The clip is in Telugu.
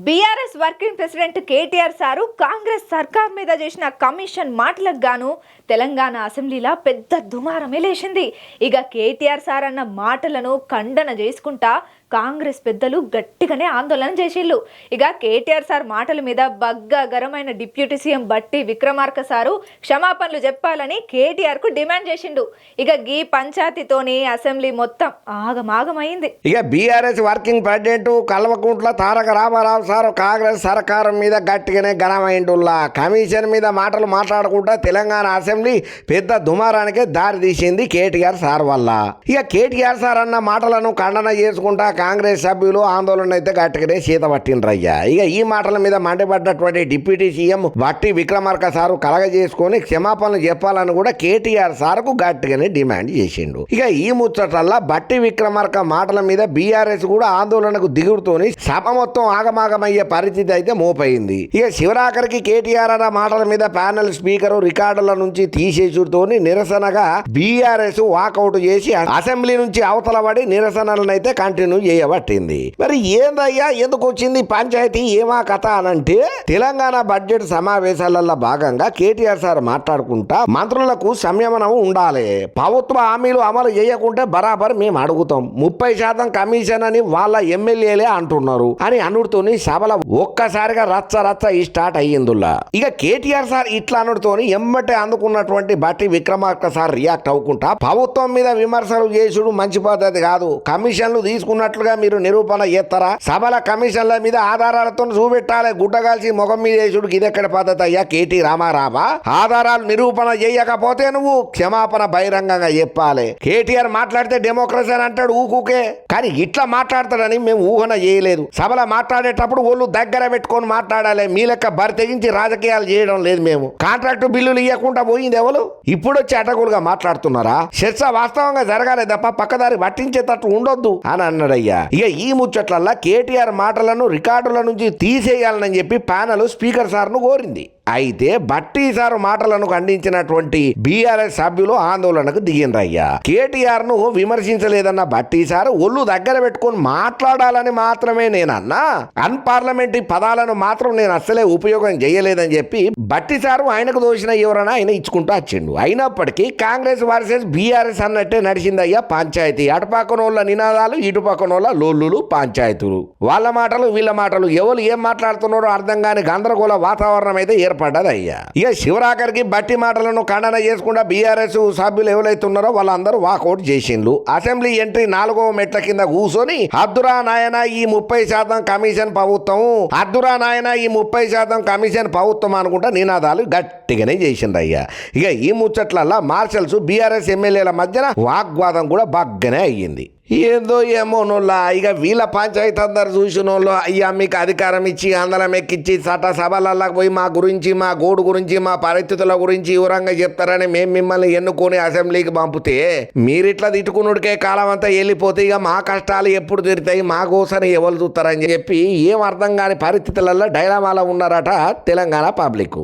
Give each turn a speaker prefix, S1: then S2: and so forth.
S1: BRS working president KTR sir Congress సర్కార్ మీద చేసిన కమిషన్ మాటలకు గాను తెలంగాణ అసెంబ్లీలో పెద్ద దుమారమే లేచింది. ఇక కేటీఆర్ సార్ అన్న మాటలను ఖండన చేసుకుంటా కాంగ్రెస్ పెద్దలు గట్టిగానే ఆందోళన చేసిళ్ళు. ఇక కేటీఆర్ సార్ మాటల మీద బగ్గరమైన డిప్యూటీ సీఎం బట్టి విక్రమార్క సారు క్షమాపణలు చెప్పాలని కేటీఆర్ కు డిమాండ్ చేసిండు. ఇక గీ పంచాయతీతోని అసెంబ్లీ మొత్తం ఆగమాగమైంది.
S2: ఇక BRS working president Kalvakuntla Taraka Ramarao sir Congress సర్కారం మీద గట్టిగానే గనమైండుల్లా. కమిషన్ మీద మాటలు మాట్లాడుకుంటా తెలంగాణ అసెంబ్లీ పెద్ద దుమారానికే దారి తీసింది కేటీఆర్ సార్ వల్ల. ఇక కేటీఆర్ సార్ అన్న మాటలను ఖండన చేసుకుంటా కాంగ్రెస్ సభ్యులు ఆందోళన అయితే గట్టిగానే సీత పట్టిండ్రయ్యా. ఇక ఈ మాటల మీద మండిపడ్డటువంటి డిప్యూటీ సీఎం బట్టి విక్రమార్క సారు కలగజేసుకొని క్షమాపణలు చెప్పాలని కూడా కేటీఆర్ సార్కు గట్టిగానే డిమాండ్ చేసిండు. ఇక ఈ ముచ్చటల్లా బట్టి విక్రమార్క మాటల మీద బీఆర్ఎస్ కూడా ఆందోళనకు దిగుడుతోని సభ మొత్తం ఆగమాగమయ్యే పరిస్థితి అయితే మోపైంది. ఇక శివరాఖరికి కేటీఆర్ అన్న మాటల మీద ప్యానెల్ స్పీకర్ రికార్డుల నుంచి తీసేసుడుతోని నిరసనగా బీఆర్ఎస్ వాకౌట్ చేసి అసెంబ్లీ నుంచి అవతల పడి నిరసనలను అయితే కంటిన్యూ చేయబట్టింది. మరి ఏందయ్యా ఎందుకు వచ్చింది పంచాయతీ ఏమా కథ అనంటే తెలంగాణ బడ్జెట్ సమావేశాలలో భాగంగా కేటీఆర్ సార్ మాట్లాడుకుంటా మంత్రులకు సంయమనం ఉండాలి, ప్రభుత్వ హామీలు అమలు చేయకుంటే బరాబర్ మేము అడుగుతాం, 30% కమిషన్ అని వాళ్ళ ఎమ్మెల్యేలే అంటున్నారు అని అనుడుతోని సభలో ఒక్కసారిగా రచ్చ స్టార్ట్ అయ్యిందుల్లా. ఇక కేటీఆర్ సార్ ఇట్లా అనుడుతోని ఎమ్మటే అందుకున్నటువంటి బట్టి విక్రమార్క సార్ రియాక్ట్ అవ్వకుండా ప్రభుత్వం మీద విమర్శలు చేసుడు మంచి పద్ధతి కాదు, కమిషన్లు తీసుకున్నట్లుగా మీరు నిరూపణ చేస్తారా, సభల కమిషన్ల మీద ఆధారాలతో చూపెట్టాలి, గుడ్డగాల్చి ముఖం మీద చేసుడు ఇదెక్కడ పద్ధతి అయ్యా కేటీ రామారావా, ఆధారాలు నిరూపణ చేయకపోతే నువ్వు క్షమాపణ బహిరంగంగా చెప్పాలి. కేటీఆర్ మాట్లాడితే డెమోక్రసీ అని అంటాడు ఊకుకే, కానీ ఇట్లా మాట్లాడతాడని మేము ఊహన చేయలేదు. సభలో మాట్లాడేటప్పుడు ఒళ్ళు దగ్గర పెట్టుకొని మాట్లాడాలి, మీ లెక్క బరి తెగించి రాజకీయాలు చేయడం లేదు. మేము కాంట్రాక్టు బిల్లులు ఇవ్వకుండా పోయింది ఎవరు, ఇప్పుడు వచ్చి అటకులుగా మాట్లాడుతున్నారా, చర్చ వాస్తవంగా జరగాలి తప్ప పక్కదారి పట్టించేటట్టు ఉండొద్దు అని అన్నాడయ్యా. ఇక ఈ ముచ్చట్లల్లా కేటీఆర్ మాటలను రికార్డుల నుంచి తీసేయాలని చెప్పి ప్యానెల్ స్పీకర్ సార్ను కోరింది. అయితే బట్టి సార్ మాటలను ఖండించినటువంటి బీఆర్ఎస్ సభ్యులు ఆందోళనకు దిగిండ్రయ్యా. కేటీఆర్ ను విమర్శించలేదన్న బట్టి సార్ ఒళ్ళు దగ్గర పెట్టుకొని మాట్లాడాలని మాత్రమే నేనన్నా, అన్పార్లమెంటరీ పదాలను మాత్రం నేను అస్సలే ఉపయోగం చేయలేదని చెప్పి బట్టి సారు ఆయనకు దోషిన ఎవరైనా ఆయన ఇచ్చుకుంటూ వచ్చిండు. అయినప్పటికీ కాంగ్రెస్ వర్సెస్ బీఆర్ఎస్ అన్నట్టే నడిచిందయ్యా పంచాయతీ. అటుపక్కనోళ్ళ నినాదాలు ఇటుపక్కనోళ్ళ లోల్లులు పంచాయతీలు, వాళ్ళ మాటలు వీళ్ళ మాటలు, ఎవరు ఏం మాట్లాడుతున్నారో అర్థం కాని గందరగోళ వాతావరణం అయితే పడ్డదయ్యా. ఇక శివరాఖరికి బట్టి మాటలను ఖండన చేసుకుంటా బీఆర్ఎస్ సభ్యులు ఎవరైతే ఉన్నారో వాళ్ళందరూ వాకౌట్ చేసిండ్రు. అసెంబ్లీ ఎంట్రీ 4వ మెట్ల కింద కూర్చొని అద్దురా నాయన ఈ 30% కమిషన్ ప్రభుత్వం, అద్దురా నాయన ఈ 30% కమిషన్ ప్రభుత్వం అనుకుంటా నినాదాలు గట్టిగానే చేసిండ్రయ్యా. ఇక ఈ ముచ్చట్లల్లా మార్షల్స్ బీఆర్ఎస్ ఎమ్మెల్యేల మధ్యన వాగ్వాదం కూడా బాగానే అయ్యింది. ఏందో ఏమోనోళ్ళ ఇక వీళ్ళ పంచాయతీ అందరు చూసినోళ్ళు అయ్యా మీకు అధికారం ఇచ్చి అందరం ఎక్కిచ్చి చట్ట సభలకి పోయి మా గురించి మా గోడు గురించి మా పరిస్థితుల గురించి వివరంగా చెప్తారని మేము మిమ్మల్ని ఎన్నుకొని అసెంబ్లీకి పంపితే మీరిట్లా తిట్టుకున్నడికే కాలం అంతా వెళ్ళిపోతే ఇక మా కష్టాలు ఎప్పుడు తీరుతాయి, మా కోసం ఎవరు చూస్తారని చెప్పి ఏం అర్థం కాని పరిస్థితులలో డైలామాలో ఉన్నారట తెలంగాణ పబ్లిక్.